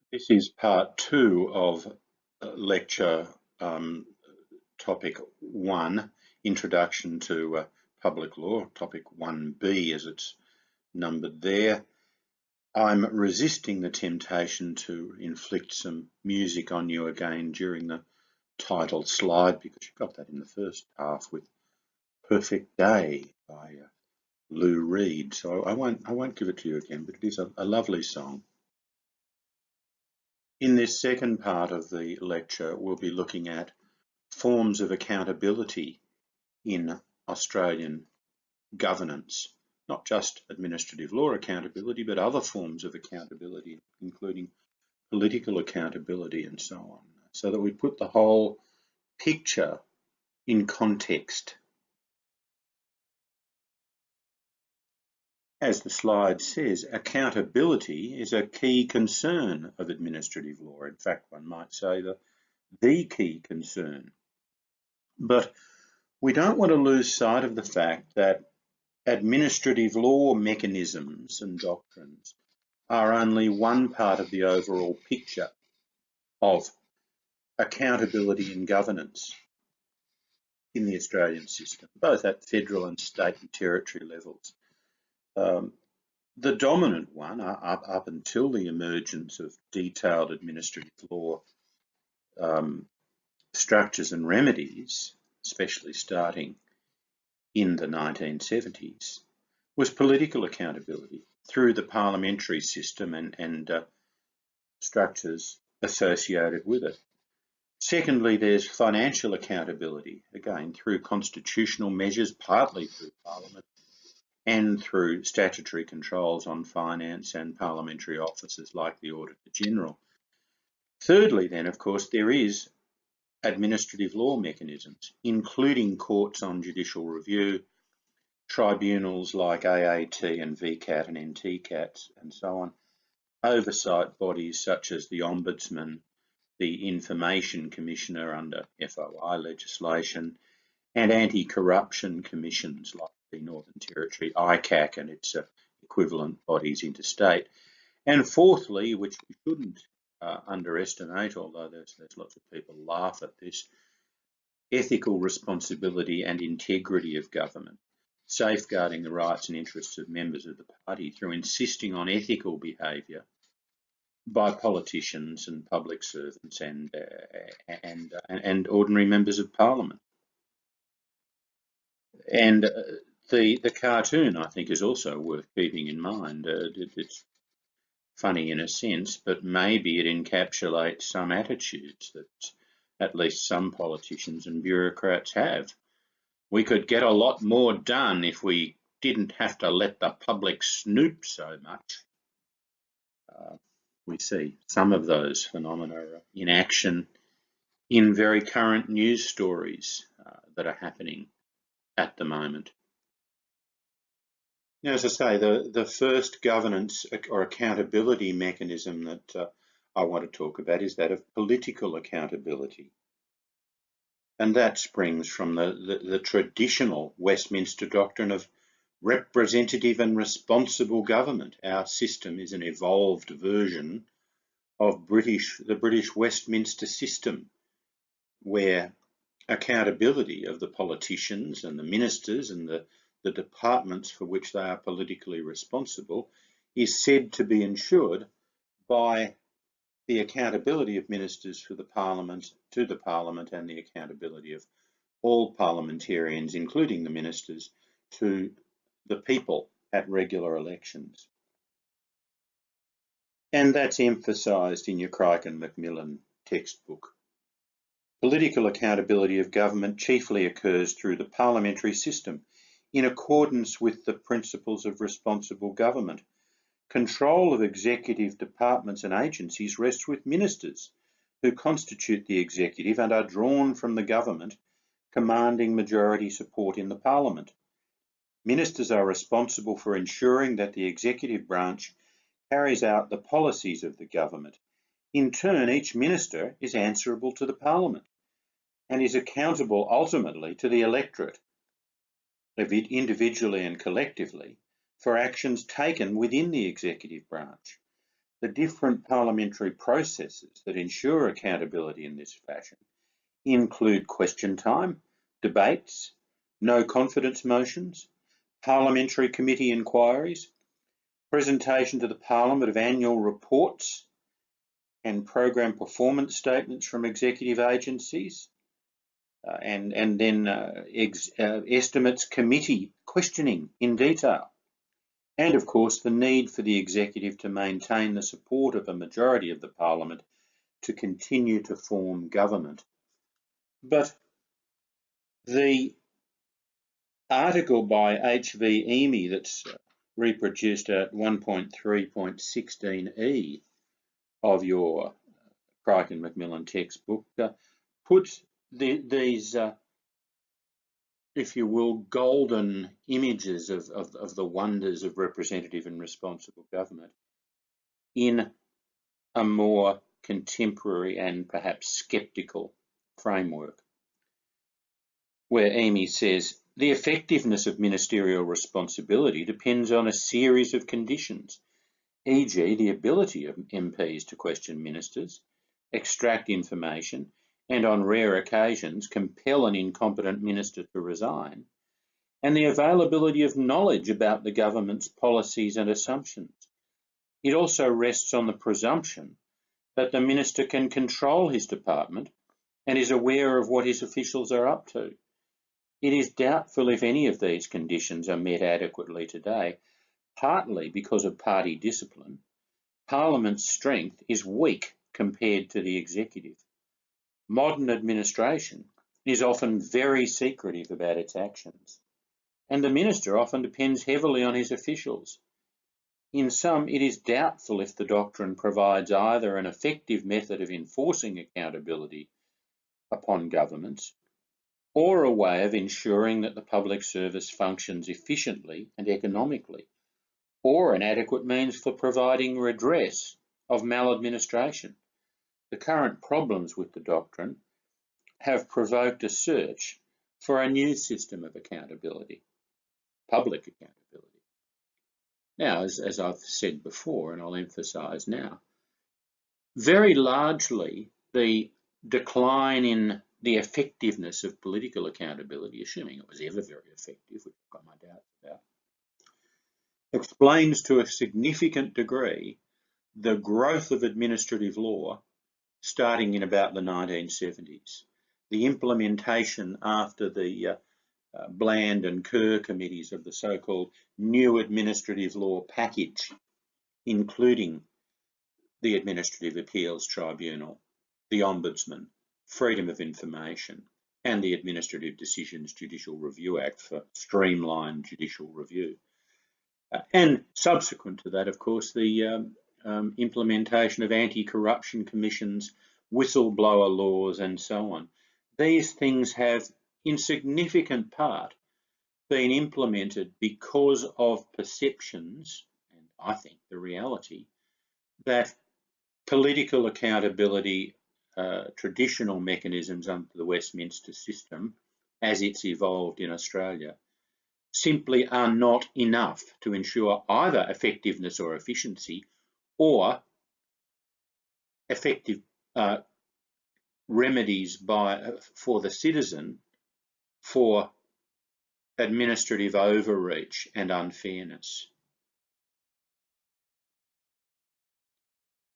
This is part two of lecture topic one, Introduction to Public Law, topic 1B as it's numbered there. I'm resisting the temptation to inflict some music on you again during the title slide because you got that in the first half with Perfect Day by Lou Reed. So I won't give it to you again, but it is a lovely song. In this second part of the lecture, we'll be looking at forms of accountability in Australian governance, not just administrative law accountability, but other forms of accountability, including political accountability and so on, so that we put the whole picture in context. As the slide says, accountability is a key concern of administrative law. In fact, one might say the key concern. But we don't want to lose sight of the fact that administrative law mechanisms and doctrines are only one part of the overall picture of accountability and governance in the Australian system, both at federal and state and territory levels. The dominant one, up until the emergence of detailed administrative law structures and remedies, especially starting in the 1970s, was political accountability through the parliamentary system and structures associated with it. Secondly, there's financial accountability, again, through constitutional measures, partly through Parliament, and through statutory controls on finance and parliamentary offices like the Auditor General. Thirdly, then, of course, there is administrative law mechanisms, including courts on judicial review, tribunals like AAT and VCAT and NTCAT and so on, oversight bodies such as the Ombudsman, the Information Commissioner under FOI legislation, and anti-corruption commissions like the Northern Territory ICAC and its equivalent bodies interstate. And fourthly, which we shouldn't underestimate, although there's lots of people laugh at this, ethical responsibility and integrity of government, safeguarding the rights and interests of members of the party through insisting on ethical behaviour by politicians and public servants and ordinary members of Parliament. And the cartoon, I think, is also worth keeping in mind. It's funny in a sense, but maybe it encapsulates some attitudes that at least some politicians and bureaucrats have. We could get a lot more done if we didn't have to let the public snoop so much. We see some of those phenomena in action in very current news stories that are happening at the moment. Now, as I say, the first governance or accountability mechanism that I want to talk about is that of political accountability. And that springs from the traditional Westminster doctrine of representative and responsible government. Our system is an evolved version of the British Westminster system, where accountability of the politicians and the ministers and the departments for which they are politically responsible is said to be ensured by the accountability of ministers to the Parliament and the accountability of all parliamentarians, including the ministers, to the people at regular elections. And that's emphasised in your Crichton-Macmillan textbook. Political accountability of government chiefly occurs through the parliamentary system in accordance with the principles of responsible government. Control of executive departments and agencies rests with ministers, who constitute the executive and are drawn from the government, commanding majority support in the Parliament. Ministers are responsible for ensuring that the executive branch carries out the policies of the government. In turn, each minister is answerable to the Parliament and is accountable ultimately to the electorate, individually and collectively, for actions taken within the executive branch. The different parliamentary processes that ensure accountability in this fashion include question time, debates, no confidence motions, parliamentary committee inquiries, presentation to the Parliament of annual reports and program performance statements from executive agencies, and then estimates committee questioning in detail. And of course, the need for the executive to maintain the support of a majority of the Parliament to continue to form government. But the article by H.V. Emy that's reproduced at 1.3.16e of your Crichton Macmillan textbook puts these, if you will, golden images of the wonders of representative and responsible government in a more contemporary and perhaps sceptical framework, where Emy says, the effectiveness of ministerial responsibility depends on a series of conditions, e.g. the ability of MPs to question ministers, extract information, and on rare occasions compel an incompetent minister to resign, and the availability of knowledge about the government's policies and assumptions. It also rests on the presumption that the minister can control his department and is aware of what his officials are up to. It is doubtful if any of these conditions are met adequately today, partly because of party discipline. Parliament's strength is weak compared to the executive. Modern administration is often very secretive about its actions, and the minister often depends heavily on his officials. In sum, it is doubtful if the doctrine provides either an effective method of enforcing accountability upon governments or a way of ensuring that the public service functions efficiently and economically, or an adequate means for providing redress of maladministration. The current problems with the doctrine have provoked a search for a new system of accountability, public accountability. Now, as I've said before, and I'll emphasise now, very largely the decline in the effectiveness of political accountability, assuming it was ever very effective, which I've got my doubts about, explains to a significant degree the growth of administrative law starting in about the 1970s. The implementation after the Bland and Kerr committees of the so-called new administrative law package, including the Administrative Appeals Tribunal, the Ombudsman, Freedom of Information, and the Administrative Decisions Judicial Review Act for streamlined judicial review. And subsequent to that, of course, the implementation of anti-corruption commissions, whistleblower laws, and so on. These things have, in significant part, been implemented because of perceptions, and I think the reality, that political accountability, traditional mechanisms under the Westminster system, as it's evolved in Australia, simply are not enough to ensure either effectiveness or efficiency, or effective remedies for the citizen for administrative overreach and unfairness.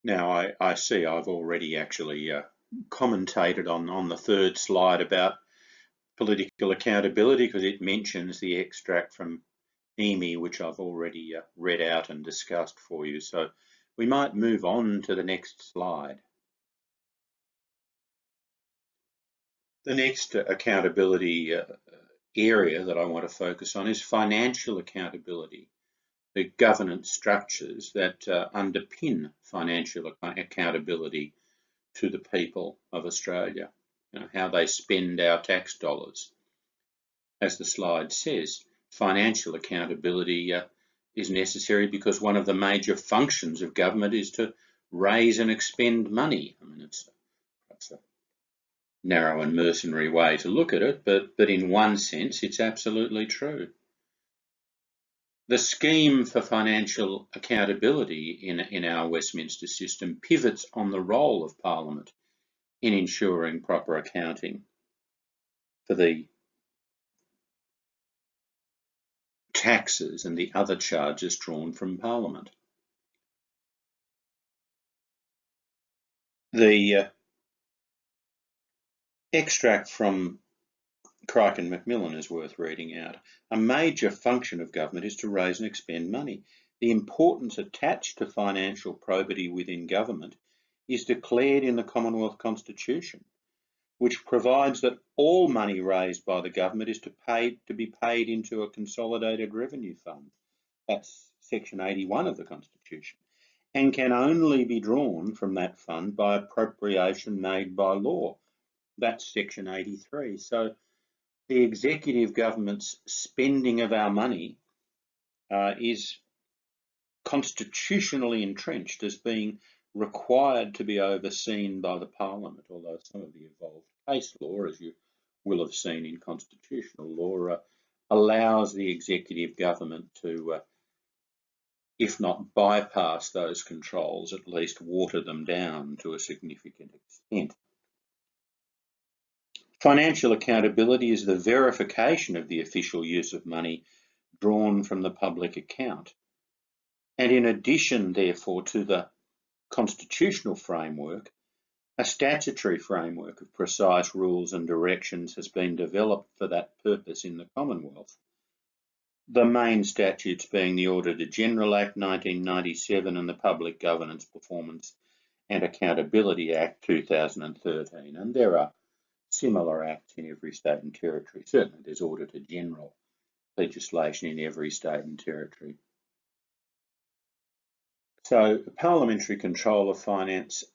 Now, I see I've already actually commentated on the third slide about political accountability, because it mentions the extract from Emy, which I've already read out and discussed for you. So we might move on to the next slide. The next accountability area that I want to focus on is financial accountability, the governance structures that underpin financial accountability to the people of Australia, how they spend our tax dollars. As the slide says, financial accountability is necessary because one of the major functions of government is to raise and expend money. I mean, it's a narrow and mercenary way to look at it, but in one sense, it's absolutely true. The scheme for financial accountability in our Westminster system pivots on the role of Parliament in ensuring proper accounting for the taxes and the other charges drawn from Parliament. The extract from Crichton Macmillan is worth reading out. A major function of government is to raise and expend money. The importance attached to financial probity within government is declared in the Commonwealth Constitution, which provides that all money raised by the government is to be paid into a consolidated revenue fund. That's section 81 of the Constitution, and can only be drawn from that fund by appropriation made by law. That's section 83. So the executive government's spending of our money is constitutionally entrenched as being required to be overseen by the Parliament, although some of the evolved case law, as you will have seen in constitutional law, allows the executive government to, if not bypass those controls, at least water them down to a significant extent. Financial accountability is the verification of the official use of money drawn from the public account. And in addition, therefore, to the constitutional framework, a statutory framework of precise rules and directions has been developed for that purpose in the Commonwealth. The main statutes being the Auditor-General Act 1997 and the Public Governance, Performance and Accountability Act 2013. And there are similar acts in every state and territory. Certainly there's Auditor-General legislation in every state and territory. So parliamentary control of finance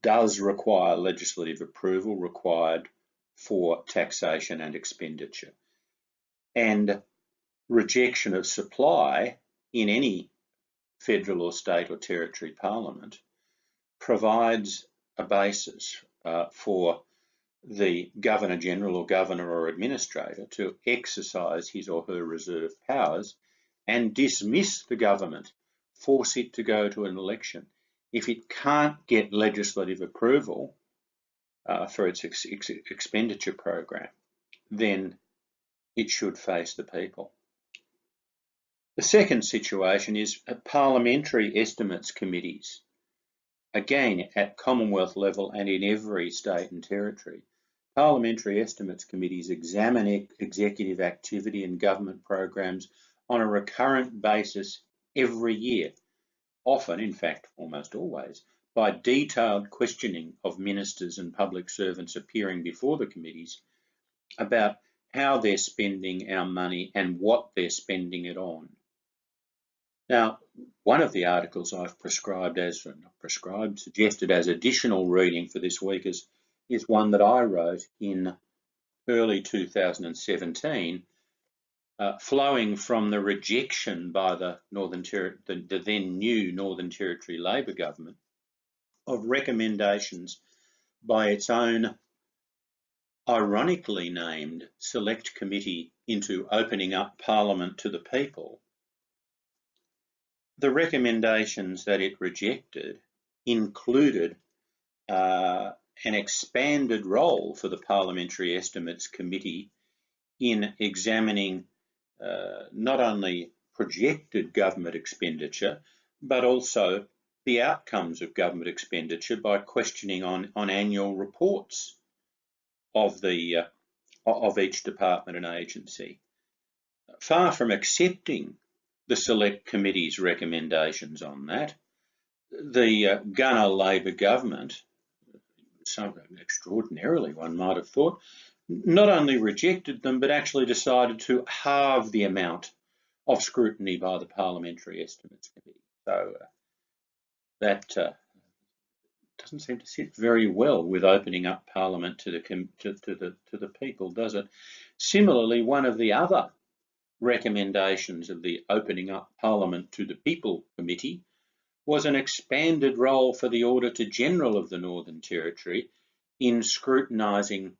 does require legislative approval required for taxation and expenditure. And rejection of supply in any federal or state or territory parliament provides a basis for the Governor-General or Governor or Administrator to exercise his or her reserve powers and dismiss the government, force it to go to an election. If it can't get legislative approval for its expenditure program, then it should face the people. The second situation is parliamentary estimates committees. Again, at Commonwealth level and in every state and territory, parliamentary estimates committees examine executive activity and government programs on a recurrent basis every year, often, in fact, almost always, by detailed questioning of ministers and public servants appearing before the committees about how they're spending our money and what they're spending it on. Now, one of the articles I've suggested as additional reading for this week is one that I wrote in early 2017, flowing from the rejection by the then new Northern Territory Labor government of recommendations by its own ironically named Select Committee into Opening Up Parliament to the People. The recommendations that it rejected included an expanded role for the Parliamentary Estimates Committee in examining not only projected government expenditure, but also the outcomes of government expenditure by questioning on annual reports of each department and agency. Far from accepting the Select Committee's recommendations on that, the Gunner Labor government, something extraordinarily one might have thought, not only rejected them, but actually decided to halve the amount of scrutiny by the Parliamentary Estimates Committee. So that doesn't seem to sit very well with opening up Parliament to the people, does it? Similarly, one of the other recommendations of the Opening Up Parliament to the People Committee was an expanded role for the Auditor-General of the Northern Territory in scrutinising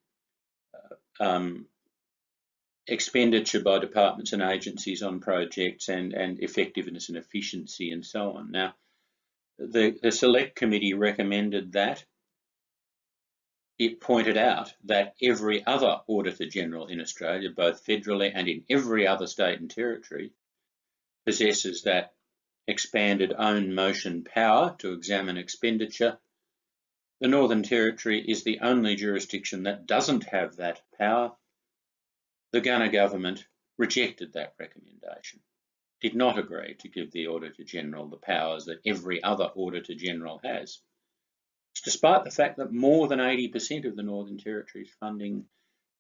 expenditure by departments and agencies on projects and effectiveness and efficiency and so on. Now, the Select Committee recommended that. It pointed out that every other Auditor General in Australia, both federally and in every other state and territory, possesses that expanded own motion power to examine expenditure. The Northern Territory is the only jurisdiction that doesn't have that power. The Gunner government rejected that recommendation, did not agree to give the Auditor General the powers that every other Auditor General has, despite the fact that more than 80% of the Northern Territory's funding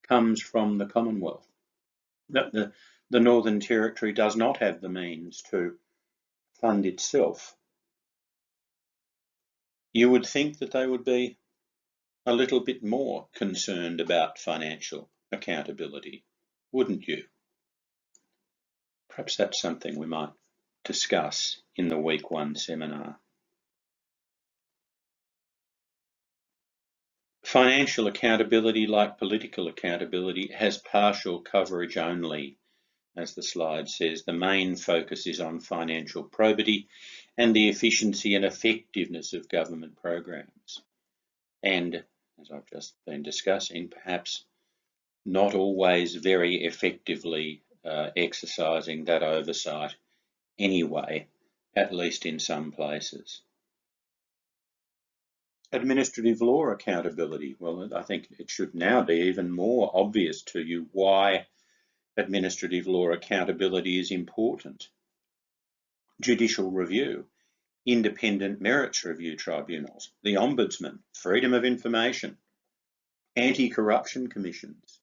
comes from the Commonwealth. The Northern Territory does not have the means to fund itself. You would think that they would be a little bit more concerned about financial accountability, wouldn't you? Perhaps that's something we might discuss in the Week 1 seminar. Financial accountability, like political accountability, has partial coverage only. As the slide says, the main focus is on financial probity and the efficiency and effectiveness of government programs. And, as I've just been discussing, perhaps not always very effectively exercising that oversight anyway, at least in some places. Administrative law accountability. Well, I think it should now be even more obvious to you why administrative law accountability is important. Judicial review, independent merits review tribunals, the Ombudsman, freedom of information, anti-corruption commissions,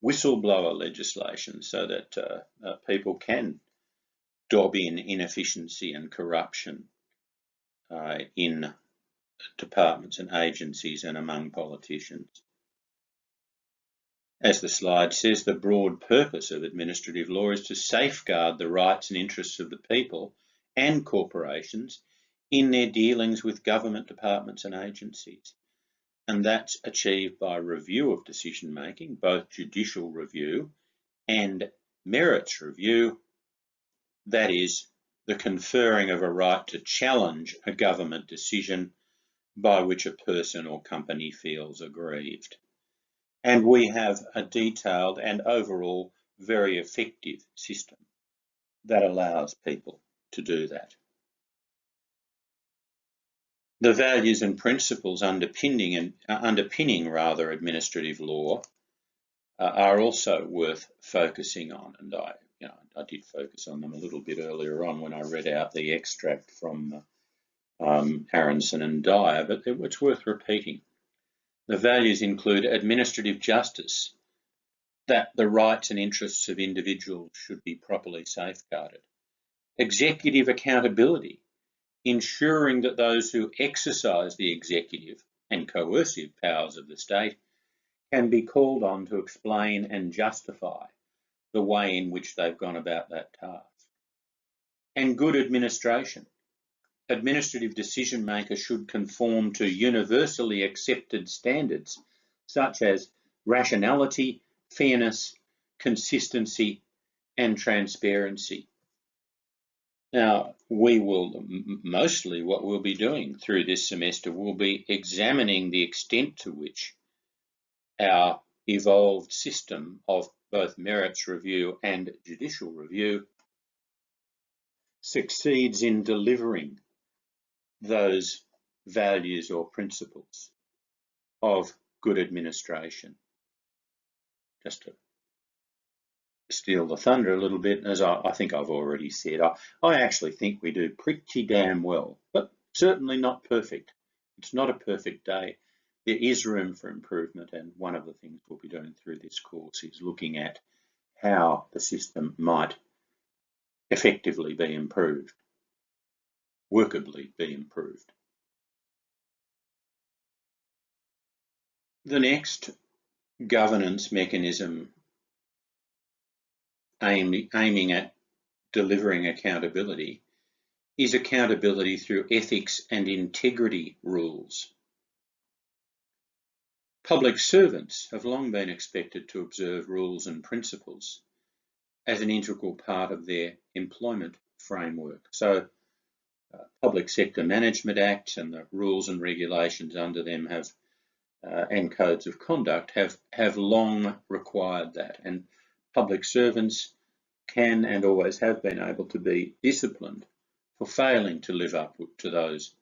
whistleblower legislation so that people can dob in inefficiency and corruption in departments and agencies and among politicians. As the slide says, the broad purpose of administrative law is to safeguard the rights and interests of the people and corporations in their dealings with government departments and agencies. And that's achieved by review of decision making, both judicial review and merits review, that is, the conferring of a right to challenge a government decision by which a person or company feels aggrieved. And we have a detailed and overall very effective system that allows people to do that. The values and principles underpinning administrative law are also worth focusing on, and I did focus on them a little bit earlier on when I read out the extract from Aronson and Dyer, but it's worth repeating. The values include administrative justice, that the rights and interests of individuals should be properly safeguarded. Executive accountability, ensuring that those who exercise the executive and coercive powers of the state can be called on to explain and justify the way in which they've gone about that task. And good administration. Administrative decision makers should conform to universally accepted standards such as rationality, fairness, consistency, and transparency. Now, we will mostly what we'll be doing through this semester will be examining the extent to which our evolved system of both merits review and judicial review succeeds in delivering those values or principles of good administration. Just to steal the thunder a little bit, as I think I've already said, I actually think we do pretty damn well, but certainly not perfect. It's not a perfect day. There is room for improvement, and one of the things we'll be doing through this course is looking at how the system might effectively be improved, workably be improved. The next governance mechanism aiming at delivering accountability is accountability through ethics and integrity rules. Public servants have long been expected to observe rules and principles as an integral part of their employment framework. So public sector management acts and the rules and regulations under them have and codes of conduct have long required that, and public servants can and always have been able to be disciplined for failing to live up to those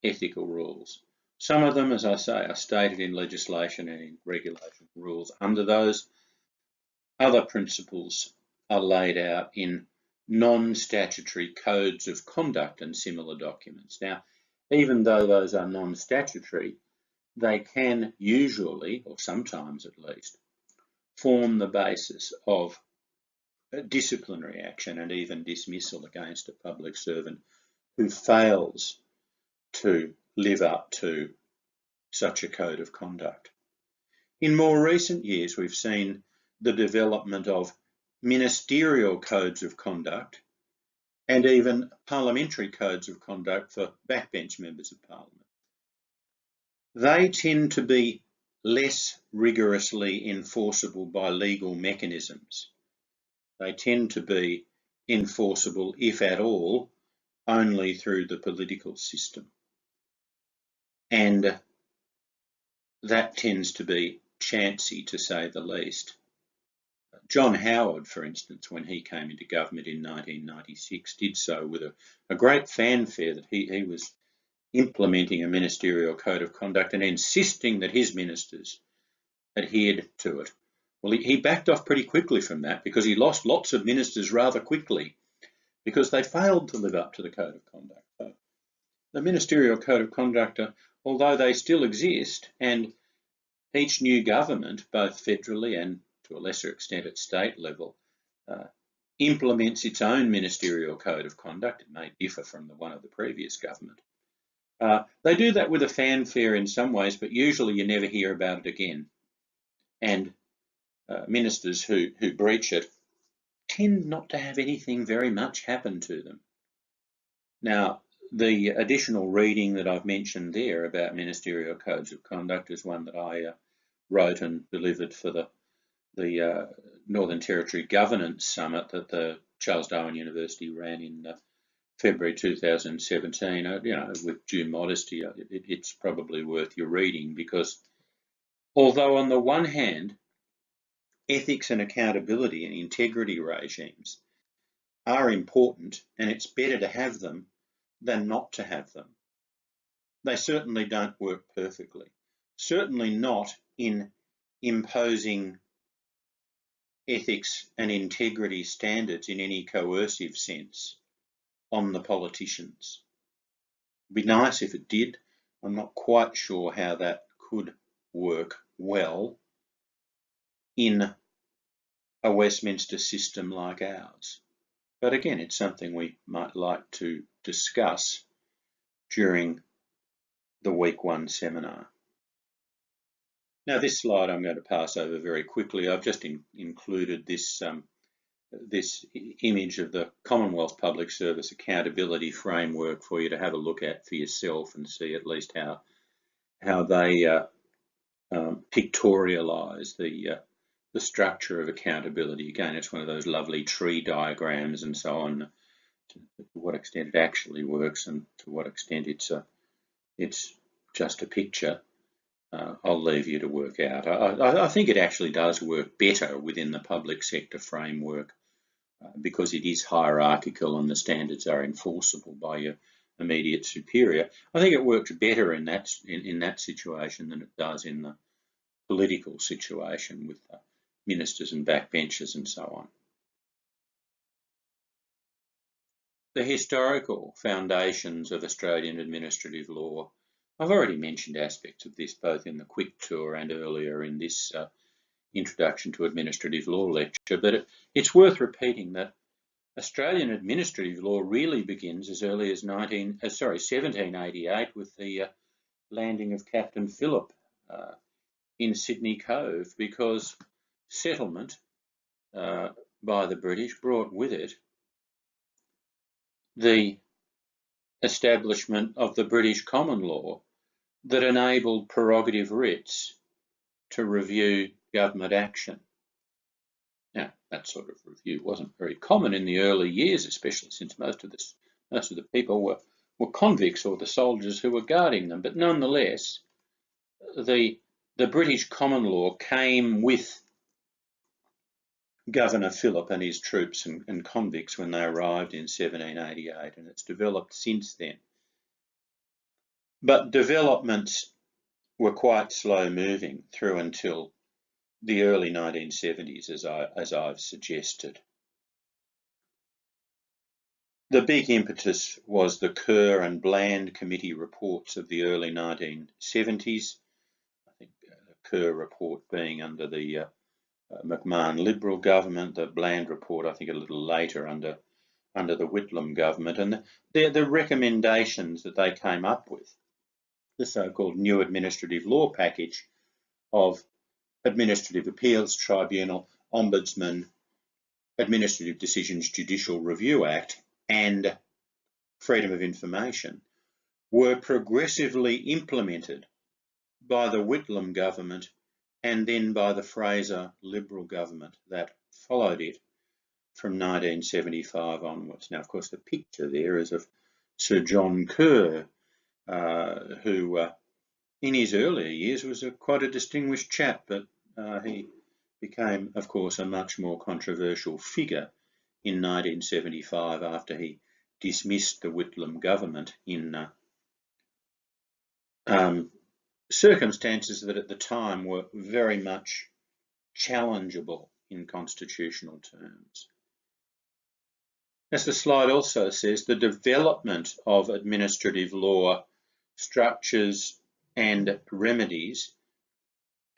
ethical rules. Some of them, as I say, are stated in legislation and in regulation rules. Under those, other principles are laid out in non-statutory codes of conduct and similar documents. Now, even though those are non-statutory, they can usually, or sometimes at least, form the basis of disciplinary action and even dismissal against a public servant who fails to live up to such a code of conduct. In more recent years, we've seen the development of ministerial codes of conduct and even parliamentary codes of conduct for backbench members of parliament. They tend to be less rigorously enforceable by legal mechanisms. They tend to be enforceable, if at all, only through the political system. And that tends to be chancy, to say the least. John Howard, for instance, when he came into government in 1996, did so with a great fanfare that he was implementing a ministerial code of conduct and insisting that his ministers adhered to it. Well, he backed off pretty quickly from that because he lost lots of ministers rather quickly because they failed to live up to the code of conduct. So the ministerial code of conduct, although they still exist, and each new government, both federally and to a lesser extent at state level, implements its own ministerial code of conduct. It may differ from the one of the previous government. They do that with a fanfare in some ways, but usually you never hear about it again. And ministers who breach it tend not to have anything very much happen to them. Now, the additional reading that I've mentioned there about ministerial codes of conduct is one that I wrote and delivered for the Northern Territory Governance Summit that the Charles Darwin University ran in February 2017. With due modesty, it's probably worth your reading because although on the one hand, ethics and accountability and integrity regimes are important and it's better to have them than not to have them, they certainly don't work perfectly. Certainly not in imposing ethics and integrity standards in any coercive sense on the politicians. It'd be nice if it did. I'm not quite sure how that could work well in a Westminster system like ours. But again, it's something we might like to discuss during the Week 1 seminar. Now, this slide I'm going to pass over very quickly. I've just included this image of the Commonwealth Public Service Accountability Framework for you to have a look at for yourself and see at least how they pictorialise the structure of accountability. Again, it's one of those lovely tree diagrams and so on, to what extent it actually works and to what extent it's just a picture. I'll leave you to work out. I think it actually does work better within the public sector framework because it is hierarchical and the standards are enforceable by your immediate superior. I think it works better in that situation than it does in the political situation with ministers and backbenchers and so on. The historical foundations of Australian administrative law. I've already mentioned aspects of this both in the quick tour and earlier in this Introduction to Administrative Law lecture, but it's worth repeating that Australian administrative law really begins as early as 1788 with the landing of Captain Phillip in Sydney Cove, because settlement by the British brought with it the establishment of the British common law that enabled prerogative writs to review government action. Now, that sort of review wasn't very common in the early years, especially since most of the people were convicts or the soldiers who were guarding them. But nonetheless, the British common law came with Governor Phillip and his troops and convicts when they arrived in 1788, and it's developed since then. But developments were quite slow moving through until the early 1970s, as I've suggested. The big impetus was the Kerr and Bland committee reports of the early 1970s. I think the Kerr report being under the McMahon Liberal government, the Bland report I think a little later under the Whitlam government, and the recommendations that they came up with, the so-called new administrative law package of Administrative Appeals Tribunal, Ombudsman, Administrative Decisions Judicial Review Act and Freedom of Information, were progressively implemented by the Whitlam government and then by the Fraser Liberal government that followed it from 1975 onwards. Now, of course, the picture there is of Sir John Kerr, who in his earlier years was quite a distinguished chap, but he became, of course, a much more controversial figure in 1975 after he dismissed the Whitlam government in circumstances that at the time were very much challengeable in constitutional terms. As the slide also says, the development of administrative law structures and remedies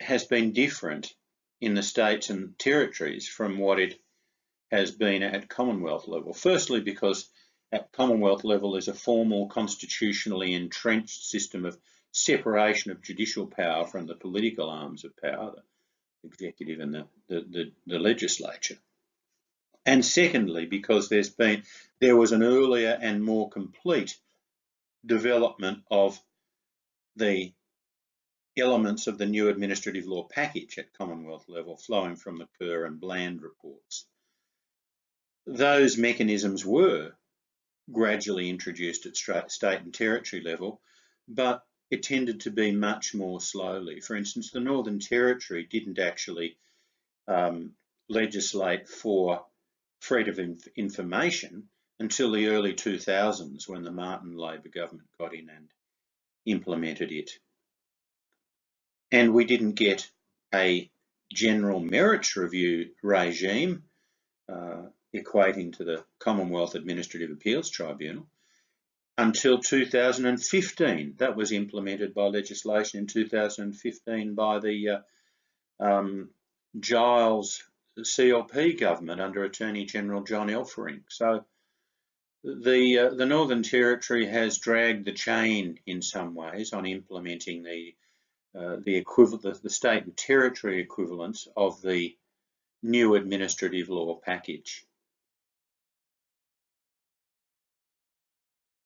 has been different in the states and territories from what it has been at Commonwealth level. Firstly, because at Commonwealth level there's a formal constitutionally entrenched system of separation of judicial power from the political arms of power, the executive and the legislature. And secondly, because there was an earlier and more complete development of the elements of the new administrative law package at Commonwealth level flowing from the Kerr and Bland reports. Those mechanisms were gradually introduced at state and territory level, but it tended to be much more slowly. For instance, the Northern Territory didn't actually legislate for freedom of information until the early 2000s when the Martin Labor government got in and implemented it. And we didn't get a general merits review regime equating to the Commonwealth Administrative Appeals Tribunal until 2015. That was implemented by legislation in 2015 by the Giles CLP government under Attorney General John Elfering. So the Northern Territory has dragged the chain in some ways on implementing the state and territory equivalents of the new administrative law package.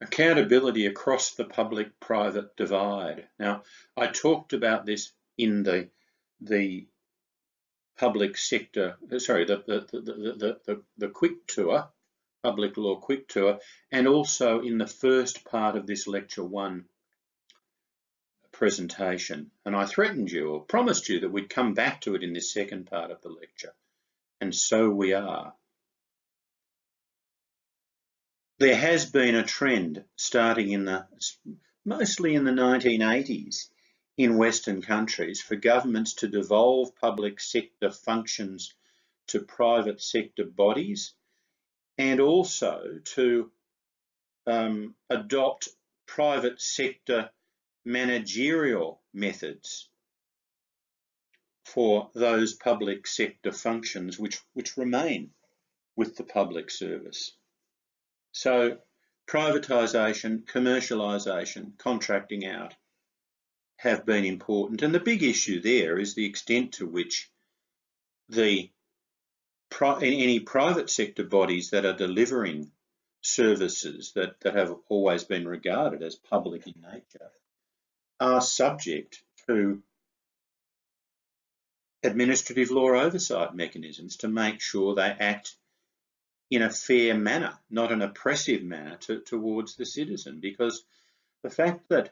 Accountability across the public-private divide. Now, I talked about this in the public sector, sorry, the quick tour, public law quick tour, and also in the first part of this lecture 1 presentation. And I threatened you or promised you that we'd come back to it in this second part of the lecture. And so we are. There has been a trend starting mostly in the 1980s in Western countries for governments to devolve public sector functions to private sector bodies and also to adopt private sector managerial methods for those public sector functions which remain with the public service. So privatisation, commercialisation, contracting out have been important. And the big issue there is the extent to which any private sector bodies that are delivering services that have always been regarded as public in nature are subject to administrative law oversight mechanisms to make sure they act in a fair manner, not an oppressive manner towards the citizen, because the fact that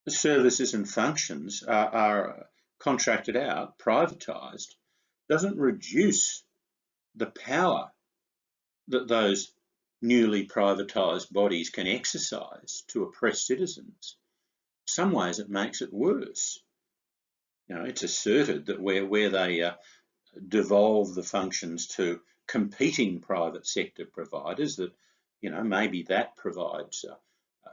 the services and functions are contracted out, privatised, doesn't reduce the power that those newly privatised bodies can exercise to oppress citizens. In some ways it makes it worse. You know, it's asserted that where they devolve the functions to competing private sector providers, that, you know, maybe that provides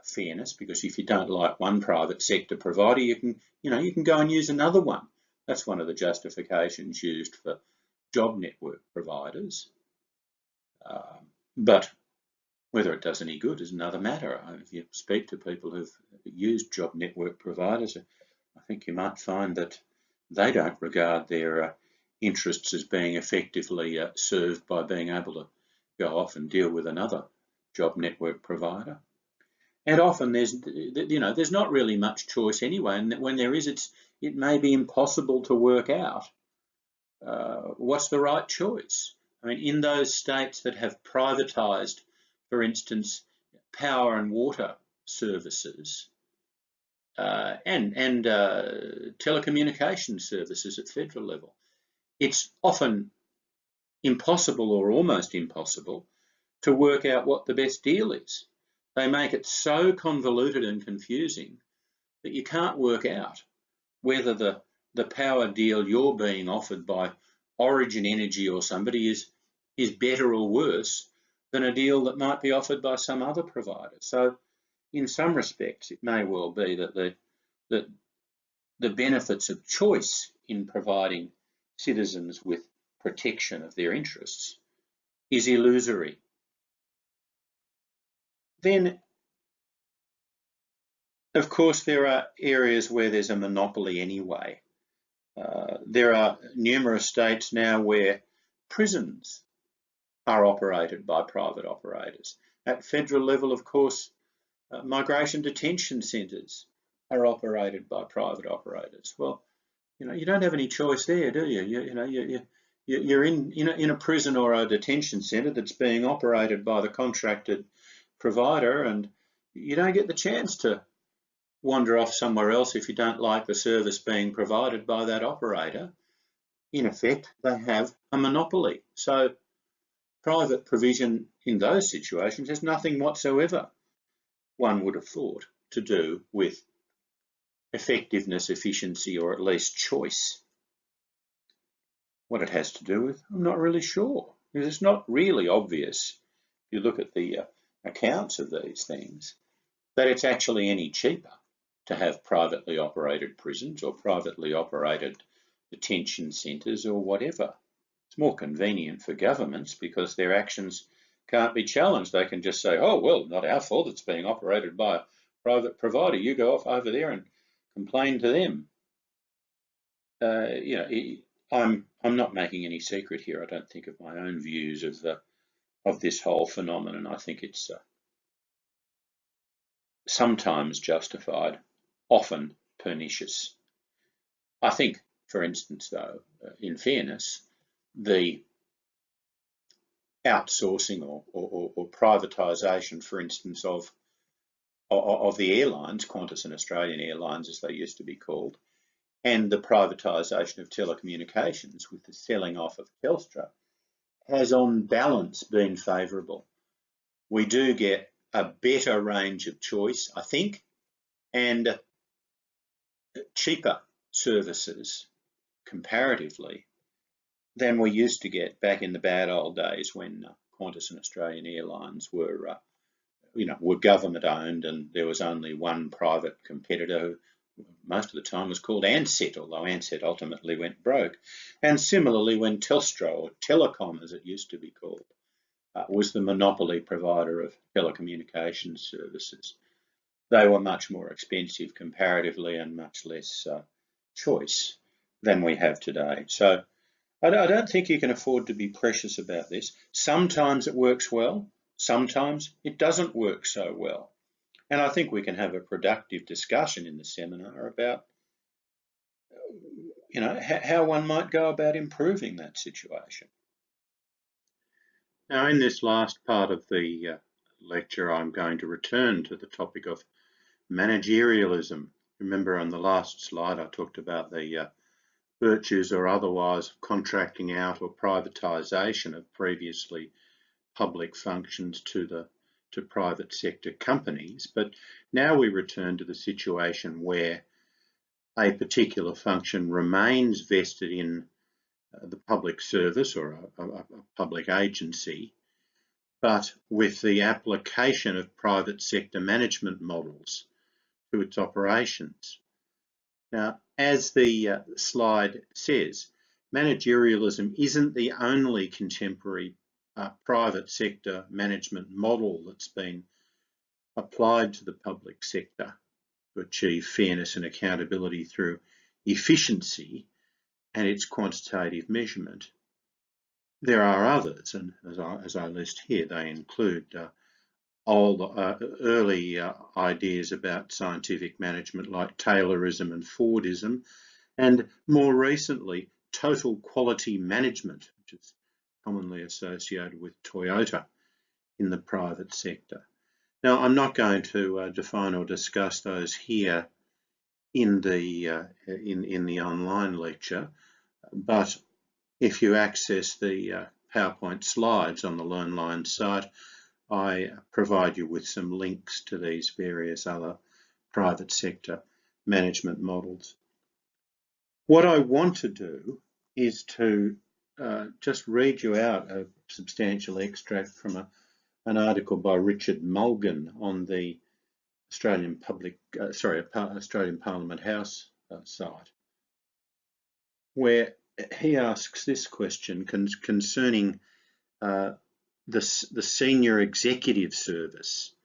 fairness, because if you don't like one private sector provider, you can go and use another one. That's one of the justifications used for job network providers. But whether it does any good is another matter. If you speak to people who've used job network providers, I think you might find that they don't regard their interests as being effectively served by being able to go off and deal with another job network provider. And often there's not really much choice anyway, and when there is, it may be impossible to work out what's the right choice. I mean, in those states that have privatised, for instance, power and water services and telecommunications services at federal level, it's often impossible or almost impossible to work out what the best deal is. They make it so convoluted and confusing that you can't work out whether the power deal you're being offered by Origin Energy or somebody is better or worse than a deal that might be offered by some other provider. So in some respects, it may well be that the benefits of choice in providing citizens with protection of their interests is illusory. Then, of course, there are areas where there's a monopoly anyway. There are numerous states now where prisons are operated by private operators. At federal level, of course, migration detention centres are operated by private operators. Well, you know, you don't have any choice there, do you? You're in a prison or a detention centre that's being operated by the contracted provider, and you don't get the chance to wander off somewhere else if you don't like the service being provided by that operator. In effect, they have a monopoly. So private provision in those situations has nothing whatsoever, one would have thought, to do with effectiveness, efficiency, or at least choice. What it has to do with, I'm not really sure, because it's not really obvious, if you look at the accounts of these things, that it's actually any cheaper to have privately operated prisons or privately operated detention centres or whatever. It's more convenient for governments because their actions can't be challenged. They can just say, oh, well, not our fault, it's being operated by a private provider. You go off over there and complain to them. You know, I'm not making any secret here, I don't think, of my own views of this whole phenomenon. I think it's sometimes justified, often pernicious. I think, for instance, though, in fairness, the outsourcing or privatisation, for instance, of the airlines, Qantas and Australian Airlines as they used to be called, and the privatisation of telecommunications with the selling off of Telstra, has on balance been favourable. We do get a better range of choice, I think, and cheaper services comparatively than we used to get back in the bad old days when Qantas and Australian Airlines were, were government owned, and there was only one private competitor who most of the time was called Ansett, although Ansett ultimately went broke. And similarly, when Telstra, or Telecom as it used to be called, was the monopoly provider of telecommunications services, they were much more expensive comparatively and much less choice than we have today. So I don't think you can afford to be precious about this. Sometimes it works well, sometimes it doesn't work so well. And I think we can have a productive discussion in the seminar about how one might go about improving that situation. Now, in this last part of the lecture, I'm going to return to the topic of managerialism. Remember on the last slide, I talked about the virtues or otherwise of contracting out or privatisation of previously public functions to private sector companies. But now we return to the situation where a particular function remains vested in the public service or a public agency, but with the application of private sector management models to its operations. Now, as the slide says, managerialism isn't the only contemporary private sector management model that's been applied to the public sector to achieve fairness and accountability through efficiency and its quantitative measurement. There are others, and as I list here, they include early ideas about scientific management like Taylorism and Fordism, and more recently, total quality management, which is commonly associated with Toyota in the private sector. Now, I'm not going to define or discuss those here in the online lecture, but if you access the PowerPoint slides on the LearnLine site, I provide you with some links to these various other private sector management models. What I want to do is to just read you out a substantial extract from an article by Richard Mulgan on the Australian Parliament House site, where he asks this question concerning the senior executive service.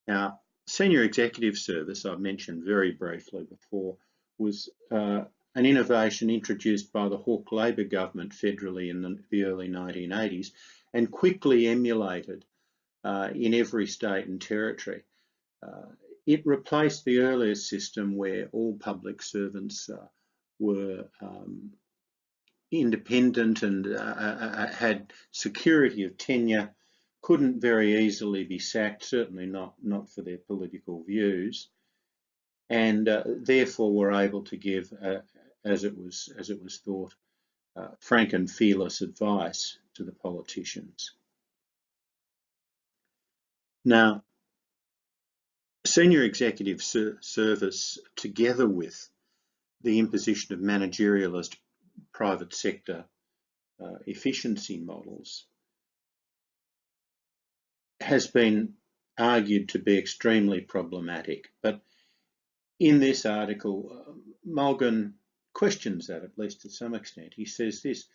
Now, senior executive service, I've mentioned very briefly before, was an innovation introduced by the Hawke Labor government federally in the early 1980s and quickly emulated in every state and territory. It replaced the earlier system where all public servants were independent and had security of tenure, couldn't very easily be sacked, certainly not for their political views, and therefore were able to give, as it was thought, frank and fearless advice to the politicians. Now, senior executive service, together with the imposition of managerialist private sector efficiency models, has been argued to be extremely problematic. But in this article, Mulgan questions that, at least to some extent. He says this: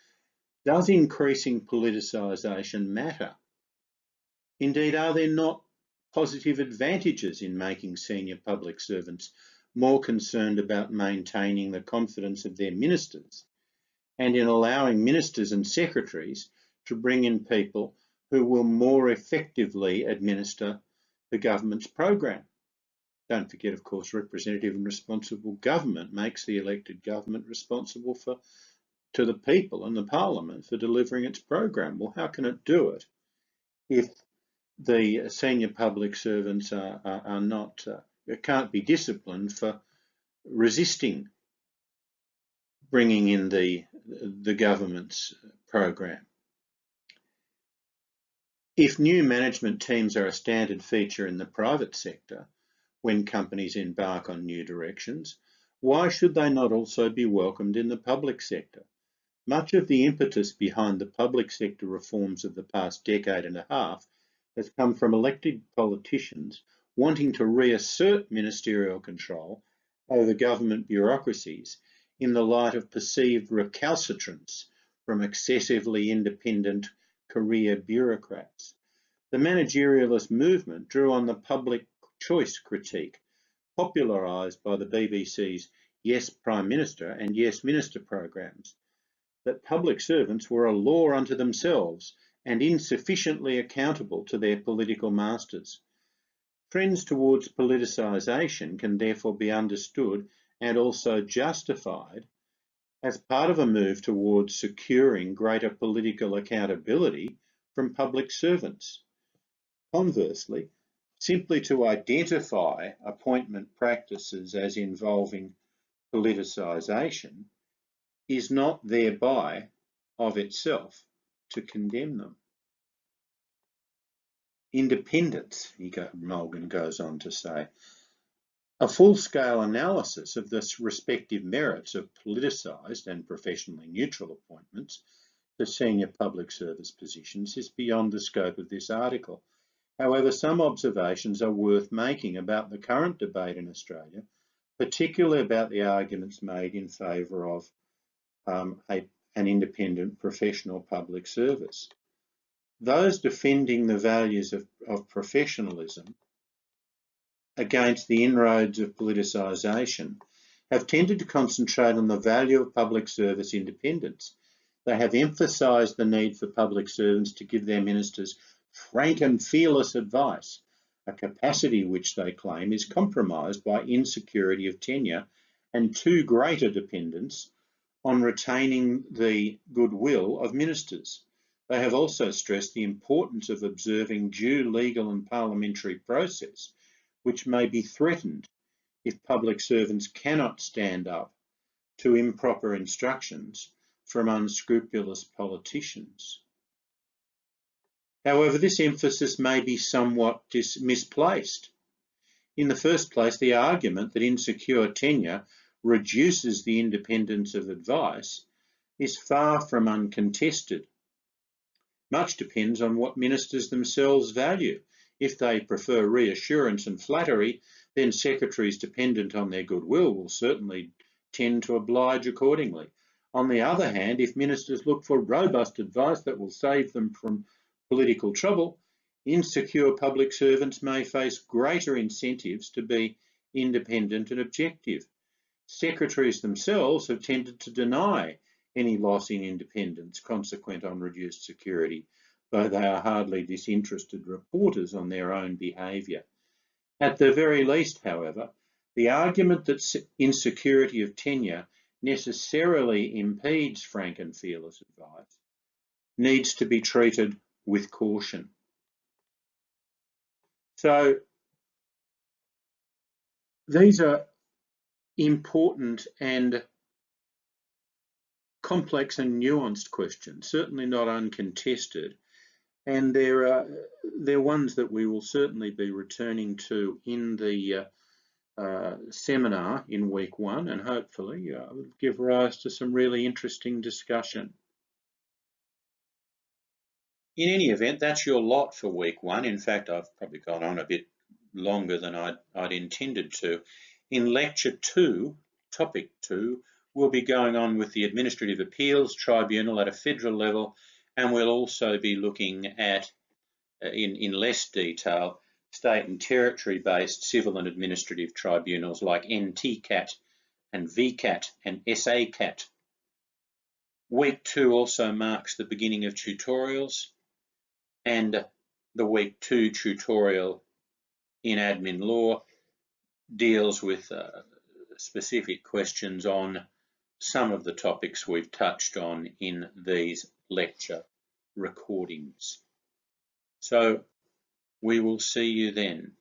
does increasing politicisation matter? Indeed, are there not positive advantages in making senior public servants more concerned about maintaining the confidence of their ministers and in allowing ministers and secretaries to bring in people who will more effectively administer the government's program? Don't forget, of course, representative and responsible government makes the elected government responsible to the people and the parliament for delivering its program. Well, how can it do it if the senior public servants are not, can't be disciplined for resisting bringing in the government's program? If new management teams are a standard feature in the private sector when companies embark on new directions, why should they not also be welcomed in the public sector? Much of the impetus behind the public sector reforms of the past decade and a half has come from elected politicians wanting to reassert ministerial control over government bureaucracies in the light of perceived recalcitrance from excessively independent career bureaucrats. The managerialist movement drew on the public choice critique, popularised by the BBC's Yes Prime Minister and Yes Minister programs, that public servants were a law unto themselves and insufficiently accountable to their political masters. Trends towards politicisation can therefore be understood and also justified as part of a move towards securing greater political accountability from public servants. Conversely, simply to identify appointment practices as involving politicisation is not thereby of itself to condemn them. Independence, Mulgan goes on to say, a full-scale analysis of the respective merits of politicised and professionally neutral appointments to senior public service positions is beyond the scope of this article. However, some observations are worth making about the current debate in Australia, particularly about the arguments made in favour of an independent professional public service. Those defending the values of professionalism against the inroads of politicisation have tended to concentrate on the value of public service independence. They have emphasised the need for public servants to give their ministers frank and fearless advice, a capacity which they claim is compromised by insecurity of tenure and too great a dependence on retaining the goodwill of ministers. They have also stressed the importance of observing due legal and parliamentary process, which may be threatened if public servants cannot stand up to improper instructions from unscrupulous politicians. However, this emphasis may be somewhat misplaced. In the first place, the argument that insecure tenure reduces the independence of advice is far from uncontested. Much depends on what ministers themselves value. If they prefer reassurance and flattery, then secretaries dependent on their goodwill will certainly tend to oblige accordingly. On the other hand, if ministers look for robust advice that will save them from political trouble, insecure public servants may face greater incentives to be independent and objective. Secretaries themselves have tended to deny any loss in independence consequent on reduced security, though they are hardly disinterested reporters on their own behaviour. At the very least, however, the argument that insecurity of tenure necessarily impedes frank and fearless advice needs to be treated with caution. So these are important and complex and nuanced questions, certainly not uncontested, and they're ones that we will certainly be returning to in the seminar in week 1, and hopefully give rise to some really interesting discussion. In any event, that's your lot for week 1. In fact, I've probably gone on a bit longer than I'd intended to. In lecture 2, topic 2, we'll be going on with the Administrative Appeals Tribunal at a federal level, and we'll also be looking at, in less detail, state and territory-based civil and administrative tribunals like NTCAT and VCAT and SACAT. Week 2 also marks the beginning of tutorials, and the week 2 tutorial in admin law deals with specific questions on some of the topics we've touched on in these lecture recordings. So we will see you then.